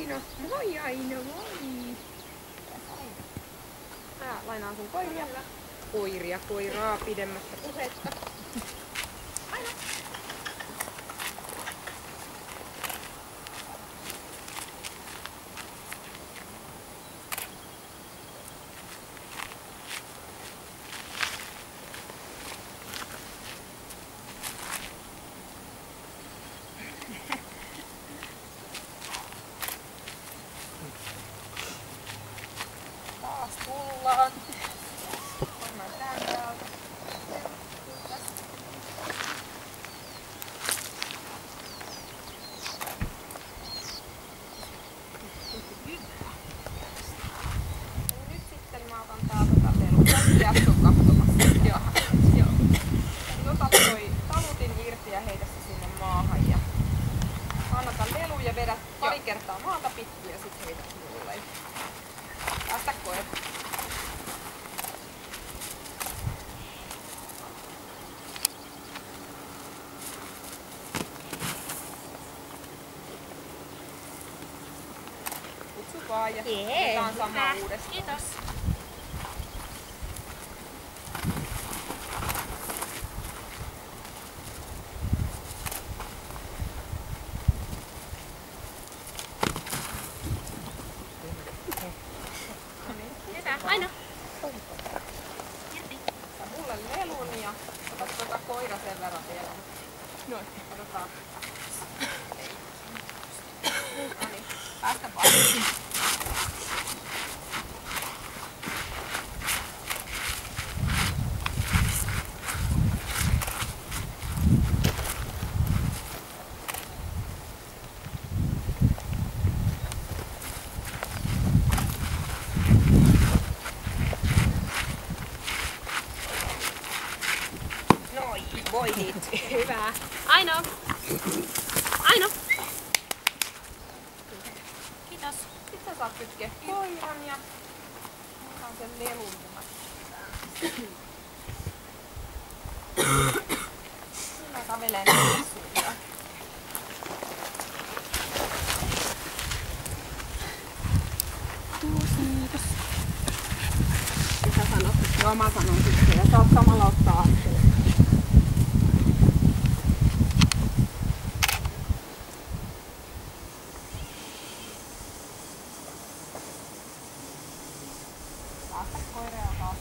Aino. Moi Aino, moi. Mä lainaan sun koiria. Koiraa pidemmästä puhetta. Aino. Taas tullaan. Pannaan tää täältä. Nyt sitten mä otan täältä lelun ja jatsun katsomassa. Joo. Ota toi talutin irti ja heitä se sinne maahan. Ja annata lelu ja vedät pari kertaa maalta pitkin ja sit heität mulle. Päästä koet. Kutsu vaan ja otetaan sama uudestaan. Kiitos. Aino. Sä mulle lelun ja otat tuota koira sen verran vielä. Noin. Otetaan. Noniin. Päästä vaan. Voitit. Hyvä. Aino. Aino. Kiitos. Sitten sä saat kytkeä koiran ja otan sen lelun. Mä kävelen suuntaan. Kiitos. Sä sanot, joo mä sanon sitten ja saat samalla ottaa askeleen. Päästä koiraa taas.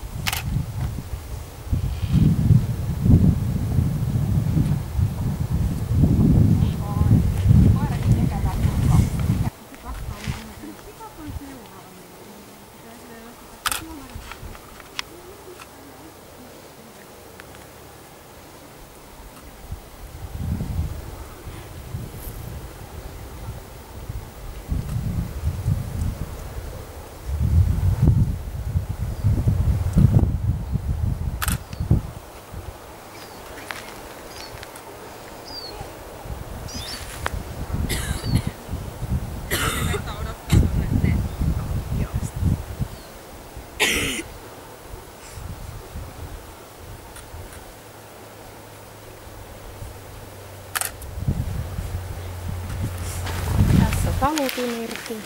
Koirakin ikävä tulkaa. Tässä talutin irti.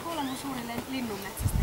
Kuulemma suuri linnunmetsästä.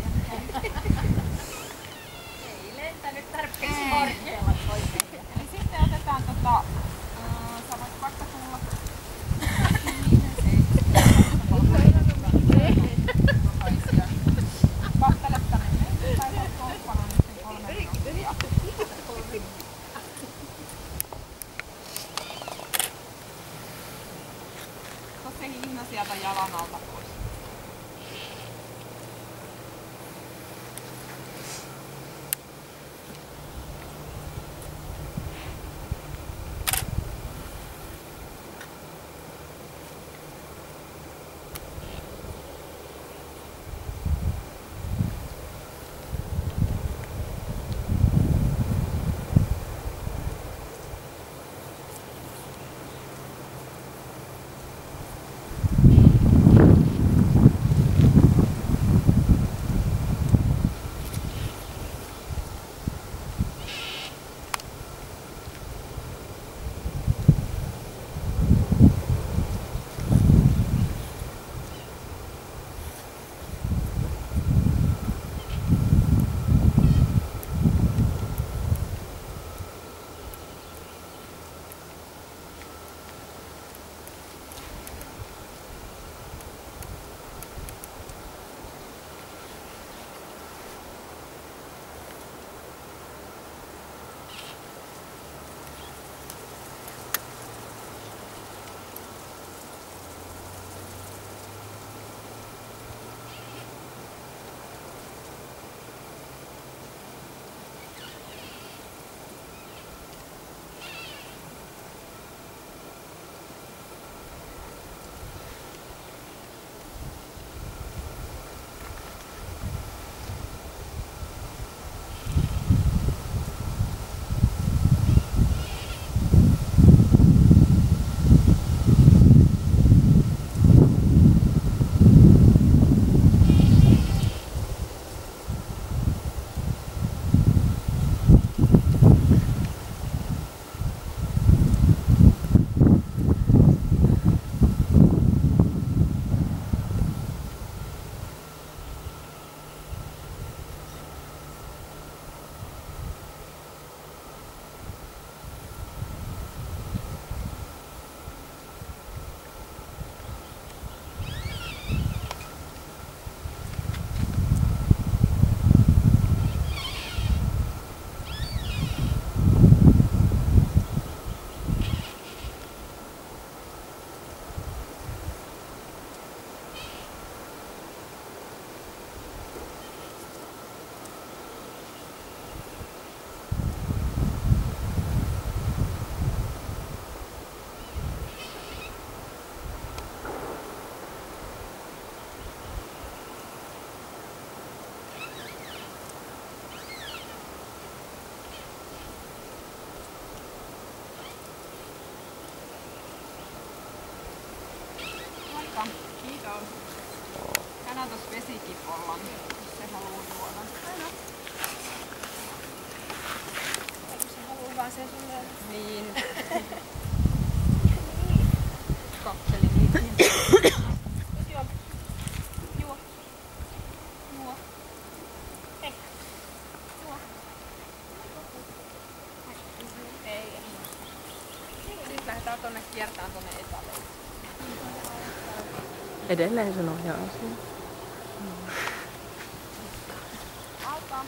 Alta. Kiitos. Tänään tos vesikipollan, jos se haluu juoda. Aino. Eikö se haluu vaan sen sulle? Niin. Katseli niitä. Nyt juo. Juo. Juo. Hei. Juo. Ei. Nyt lähdetään tonne kiertään tonne etälle. Edelleen se ohjaa asiaa. Alta.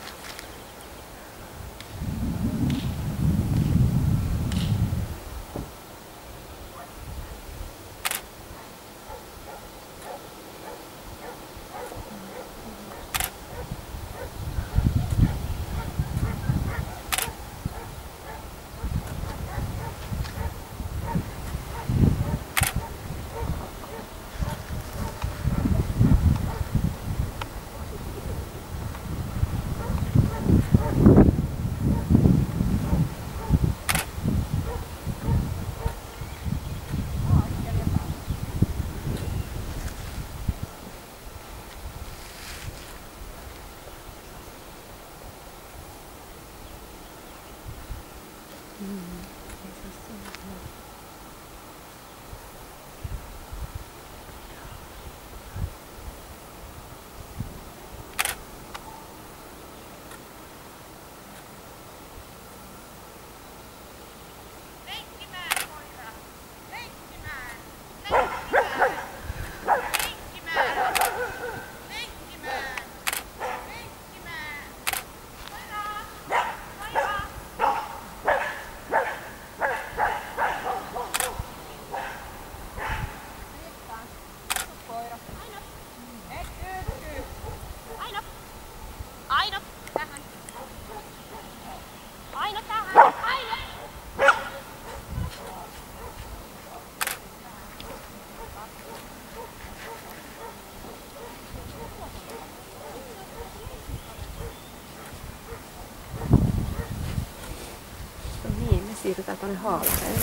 Aino. Tähän. Aino tähän. Aino. Niin, me siirrytään tuonne haalareen.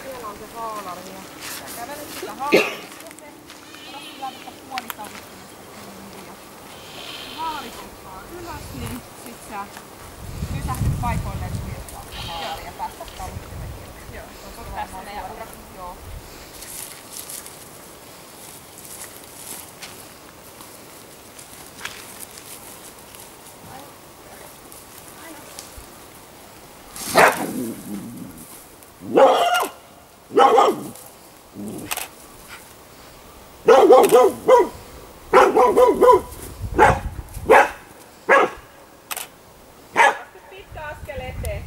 Siellä on se haalari. Ja kävelet sitä haalaria. Ota sillä tätä puolisavuttimesta kiinni. Haalari pomppaa ylös, niin sit sä pysähdyt paikoilleen kuljettaa sitä haalaria ja päästä savuttimen irti. Joo. Tässä meidän ura. Joo. Pitkä askel eteen.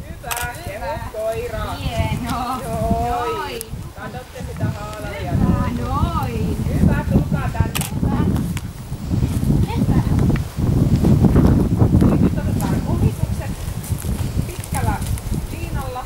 Hyvä, kehu koiraa. Hienoa. Noin. Katsotte sitä haalaria. Noin. Hyvä, tulkaa tänne. Nyt otetaan ohitukset pitkällä liinalla.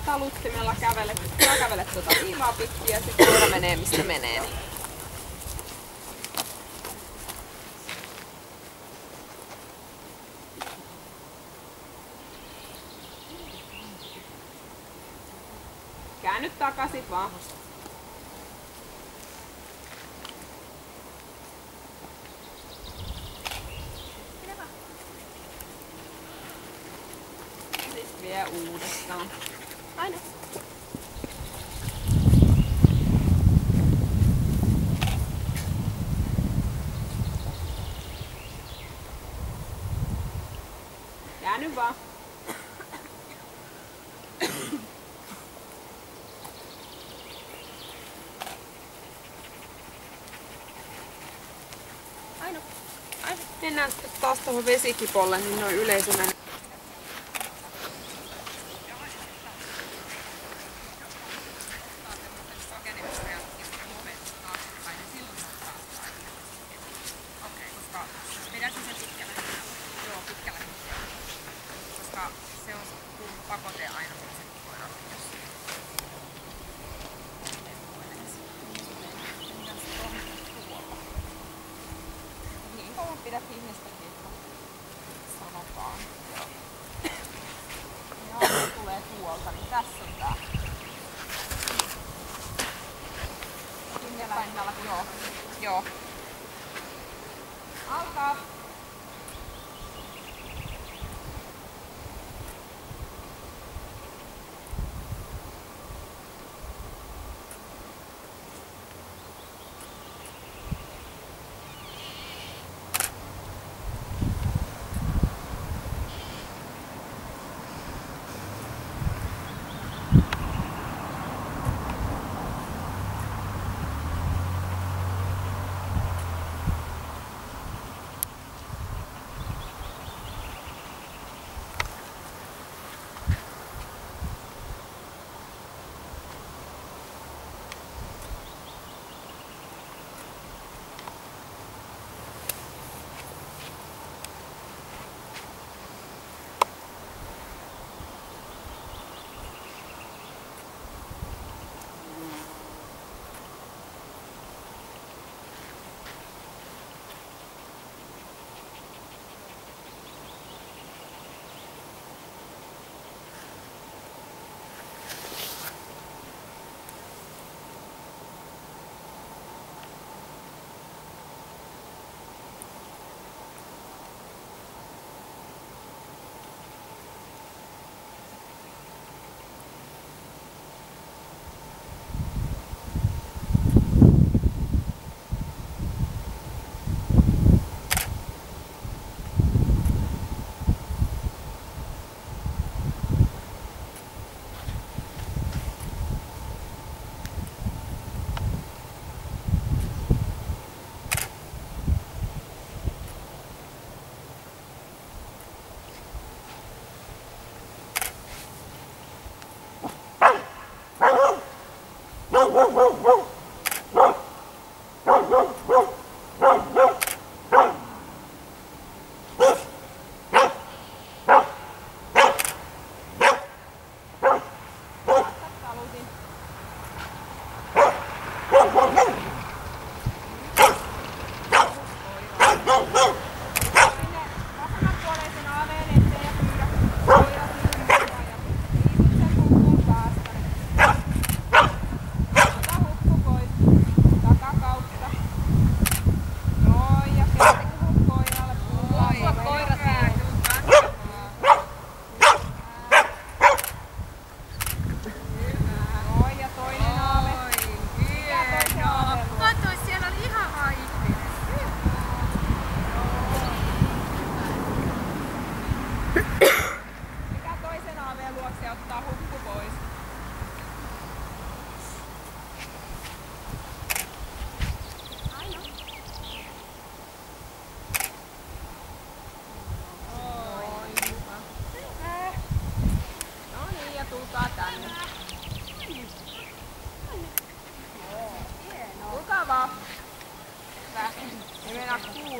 taluttimella kävelet tuota viimaa pitkin ja sitten koira menee mistä menee. Niin. Käänny takaisin vaan. Sitten vie uudestaan. Aina. Käänny vaan. Aina. Mennään sitten taas tuohon vesikipolle, niin noin yleisönä. Se on pakote aina, kun se koira Niin kauan pidät ihmistä kiinni, sanotaan. Ja kun tulee tuolta, niin tässä on tää. Sinne painalla, joo. Joo. Alkaa.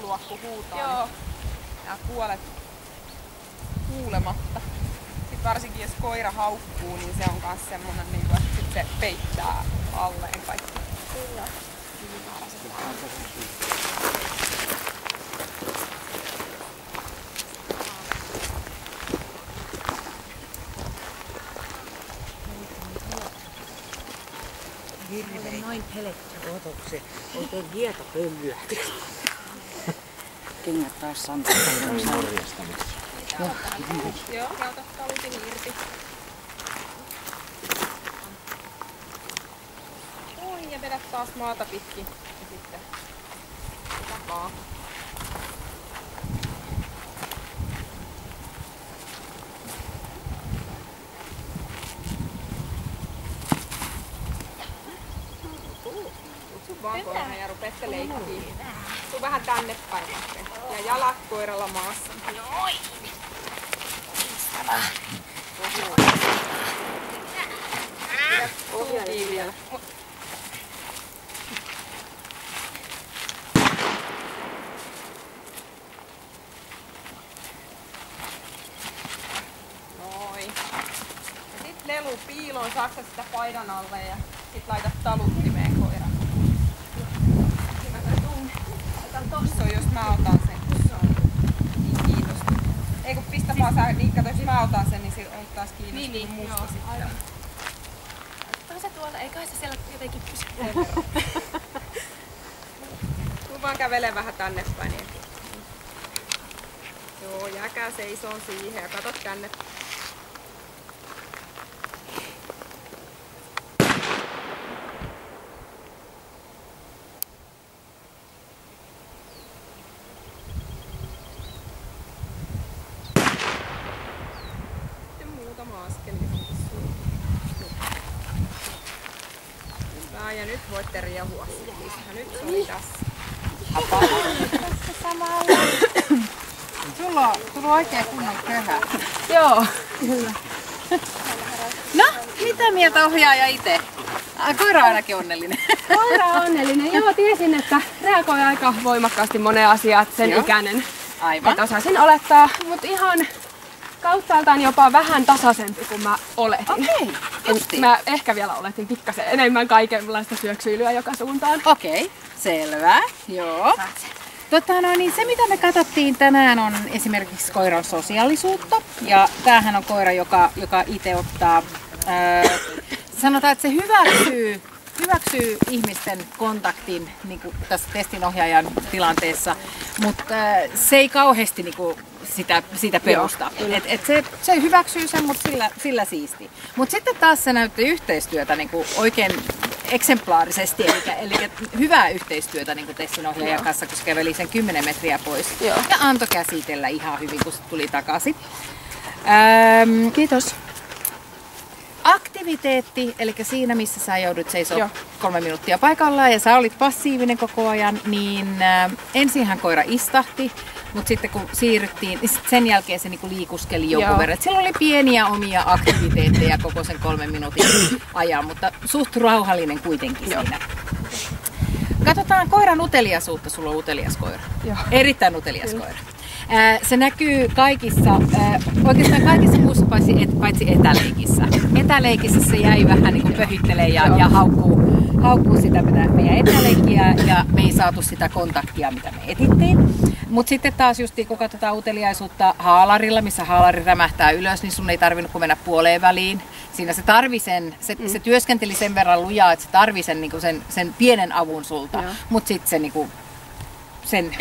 kuulua, kun huutaa. Joo. Ja kuolet kuulematta. varsinkin jos koira haukkuu, niin se on myös semmoinen, että sit se peittää alleen kaikki. Kyllä. Hirvein. Noin pelettää. Otoksi. Oikein hietapölyä. Kengät taas santataan sarjastamassa. Joo, ja ota talutin irti. Oi, ja vedät taas maata pitkin. Ja sitten takaa. Vaan koira ja rupette leikkiin. Tuu vähän tänne päin. Ja jalat koiralla maassa. Noin. Pidä tuukiin vielä. Noin. Ja sit lelu piiloon, saaksa sitä paidan alle ja sit laitat taluttimeen koiran. Otan tossa, jos mä otan sen, kun se on niin kiinnostunut. Ei kun pistä vaan sä, niin kato, jos mä otan sen, niin se on taas kiinnostunut niin, musta sitten. Ottaa se tuolta, eikä se siellä jotenkin pysy. Tuu vaan kävele vähän tänne päin. Niin. Joo, jääkää seisoon siihen ja katot tänne. Ja nyt voitte riehua. Nyt se oli tässä. Tässä samalla. Sulla on tullut oikein kunnon köhä. Joo, kyllä. No, mitä mieltä ohjaaja itse? Koira on ainakin onnellinen. Koira on onnellinen. Joo, tiesin, että reagoi aika voimakkaasti moneen asiaan, sen Joo. ikäinen. Aivan. Että osasin olettaa, mutta ihan kauttaaltaan jopa vähän tasaisempi kuin mä oletin. Okei, justiin. Mä ehkä vielä oletin pikkasen enemmän kaikenlaista syöksyilyä joka suuntaan. Okei, selvä. Joo. Niin se mitä me katsottiin tänään on esimerkiksi koiran sosiaalisuutta. Ja tämähän on koira, joka itse ottaa, sanotaan, että se hyväksyy ihmisten kontaktin niin kuin tässä testinohjaajan tilanteessa, mutta se ei kauheasti niin kuin sitä perusta. Se hyväksyy sen, mutta sillä siisti. Mutta sitten taas se näytti yhteistyötä niin kuin oikein eksemplaarisesti, eli hyvää yhteistyötä niin kuin testinohjaajan kanssa, kun se käveli sen 10 metriä pois. Joo. Ja antoi käsitellä ihan hyvin, kun se tuli takaisin. Kiitos. Aktiviteetti, eli siinä missä sä joudut seisoo 3 minuuttia paikallaan ja sä olit passiivinen koko ajan, niin ensinhän koira istahti, mutta sitten kun siirryttiin, niin sen jälkeen se niinku liikuskeli jonkun verran. Et sillä oli pieniä omia aktiviteetteja koko sen 3 minuutin ajan, mutta suht rauhallinen kuitenkin siinä. Katsotaan koiran uteliaisuutta, sulla on utelias koira. Joo. Erittäin utelias koira. Se näkyy oikeastaan kaikissa muussa paitsi etäleikissä. Etäleikissä se jäi vähän niin kuin pöhyttelee ja haukkuu sitä meidän etäleikkiä ja me ei saatu sitä kontaktia, mitä me etittiin. Mutta sitten taas just kun katsotaan uteliaisuutta haalarilla, missä haalari rämähtää ylös, niin sun ei tarvinnut kun mennä puoleen väliin. Siinä se työskenteli sen verran lujaa, että se tarvii sen pienen avun sulta, mutta sitten se niinku sen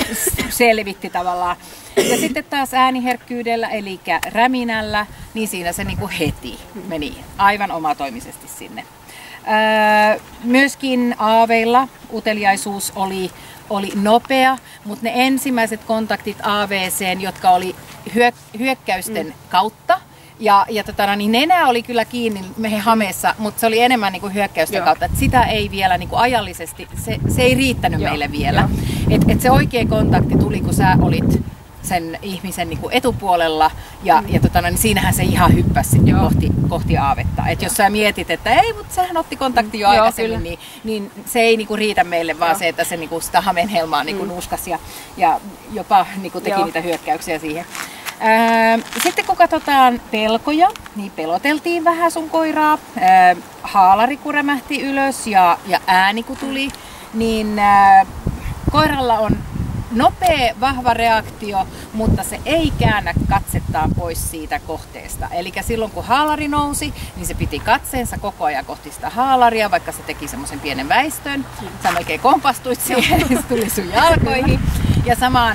selvitti tavallaan. Ja sitten taas ääniherkkyydellä, eli räminällä, niin siinä se niinku heti meni aivan omatoimisesti sinne. Myöskin aaveilla uteliaisuus oli nopea, mutta ne ensimmäiset kontaktit AVC:n, jotka oli hyökkäysten kautta, niin nenä oli kyllä kiinni meidän hameessa, mutta se oli enemmän niin kuin hyökkäysten kautta. Et sitä ei vielä niin kuin ajallisesti, se ei riittänyt meille vielä. Et se oikea kontakti tuli, kun sä olit sen ihmisen niin kuin etupuolella niin siinähän se ihan hyppäsi sitten kohti aavetta. Et jos sä mietit, että ei, mutta sehän otti kontakti jo aikaisemmin, niin se ei niin kuin riitä meille, vaan se, että se niin kuin sitä hameen helmaa niin kuin nuuskasi ja jopa niin kuin teki niitä hyökkäyksiä siihen. Sitten kun katsotaan pelkoja, niin peloteltiin vähän sun koiraa. Haalari kun rämähti ylös ja ääni kun tuli, niin koiralla on nopea, vahva reaktio, mutta se ei käännä katsettaan pois siitä kohteesta. Eli silloin kun haalari nousi, niin se piti katseensa koko ajan kohti sitä haalaria, vaikka se teki semmoisen pienen väistön. Sä oikein kompastuit siihen, niin se tuli sun jalkoihin. Ja sama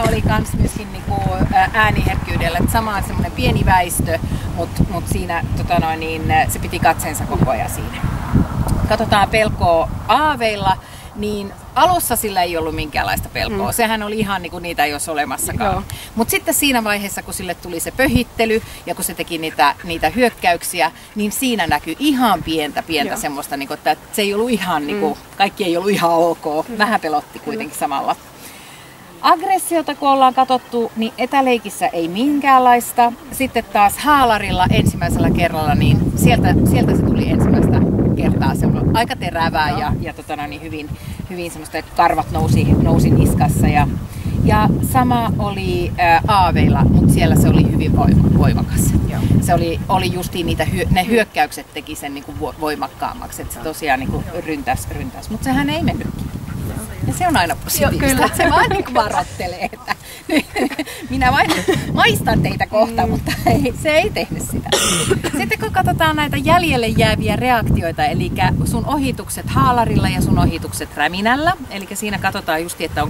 oli kans myöskin niinku ääniherkkyydellä, että sama semmoinen pieni väistö, mutta siinä se piti katseensa koko ajan siinä. Katsotaan pelkoa aaveilla, niin alussa sillä ei ollut minkäänlaista pelkoa. Sehän oli ihan niin kuin niitä ei olisi olemassakaan. Mutta sitten siinä vaiheessa, kun sille tuli se pöhittely ja kun se teki niitä hyökkäyksiä, niin siinä näkyi ihan pientä semmoista, niin kuin, että se ei ollut ihan, niin kuin, kaikki ei ollut ihan ok. Vähän pelotti kuitenkin samalla. Aggressiota kun ollaan katsottu, niin etäleikissä ei minkäänlaista. Sitten taas haalarilla ensimmäisellä kerralla, niin sieltä se tuli ensimmäistä kertaa aika terävää ja hyvin semmoista, että karvat nousi niskassa. Ja sama oli aaveilla, mutta siellä se oli hyvin voimakas. Se oli justiin ne hyökkäykset teki sen niinku voimakkaammaksi, että se tosiaan niinku ryntäs, mutta sehän ei mennytkin. Ja se on aina positiivista, että se vaan niin varoittelee, että minä vain maistan teitä kohta, mutta se ei tehnyt sitä. Sitten kun katsotaan näitä jäljelle jääviä reaktioita, eli sun ohitukset haalarilla ja sun ohitukset räminällä, eli siinä katsotaan just, että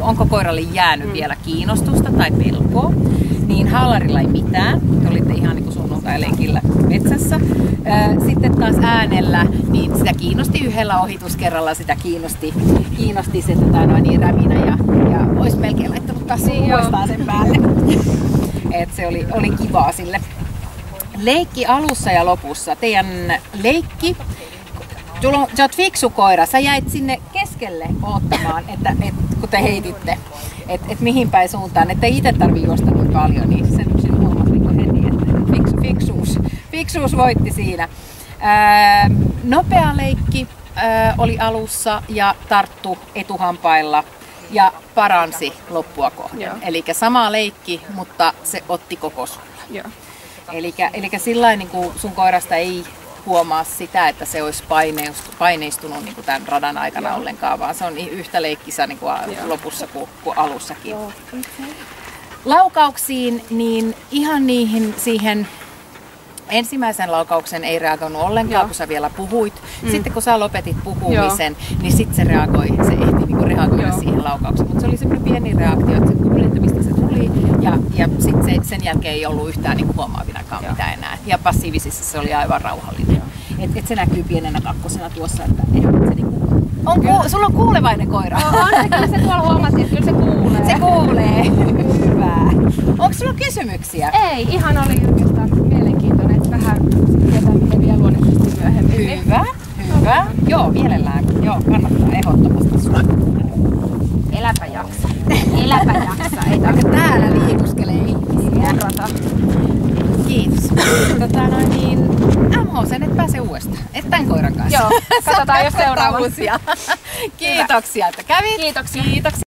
onko koiralle jäänyt vielä kiinnostusta tai pelkoa, niin haalarilla ei mitään, te olitte ihan niin kuin sunnuntai-lenkillä metsässä. Sitten taas äänellä, niin sitä kiinnosti yhdellä ohituskerralla, sitä kiinnosti se räminä ja olisi melkein laittanut tassin uudestaan sen päälle. Et se oli kivaa sille. Leikki alussa ja lopussa. Teidän leikki, sä oot fiksu koira, sä jäit sinne keskelle odottamaan, että kun te heititte, että mihin päin suuntaan, että ei itse tarvitse juosta niin paljon, niin sen yksin huomasin heti, että fiksuus voitti siinä. Nopea leikki oli alussa ja tarttu etuhampailla ja paransi loppua kohden. Eli sama leikki, mutta se otti koko sulla. Eli sillain niin kuin sun koirasta ei huomaa sitä, että se olisi paineistunut niin kuin tämän radan aikana ollenkaan, vaan se on yhtä leikkisä niin kuin lopussa kuin alussakin. Laukauksiin, niin ihan siihen ensimmäisen laukauksen ei reagoinut ollenkaan, kun sä vielä puhuit. Sitten kun sä lopetit puhumisen, niin sitten se ehti niinku reagoida siihen laukaukseen. Mutta se oli semmoinen pieni reaktio, että se kuuli, että mistä se tuli. Ja sitten sen jälkeen ei ollut yhtään niinku huomaavinakaan mitään enää. Ja passiivisissa se oli aivan rauhallinen. Et se näkyy pienenä kakkosena tuossa, että se niinku sulla on kuulevainen koira. Kyllä se tuolla huomasin, että kyllä se kuulee. Se kuulee. Hyvä. Onko sulla kysymyksiä? Ei, ihan oli oikeastaan mielenkiintoinen, että vähän tietää, miten vielä luonnollisesti myöhemmin. Hyvä. Joo, mielellään. Joo, kannattaa ehdottomasti sulla. Eläpä jaksa. Ei tarvitse täällä liikuskelee ihmisiä. Kiitos. MH, sen et pääse uudestaan. Et tämän koiran kanssa. Joo, katsotaan jos seuraava. Kiitoksia, että kävit. Kiitoksia.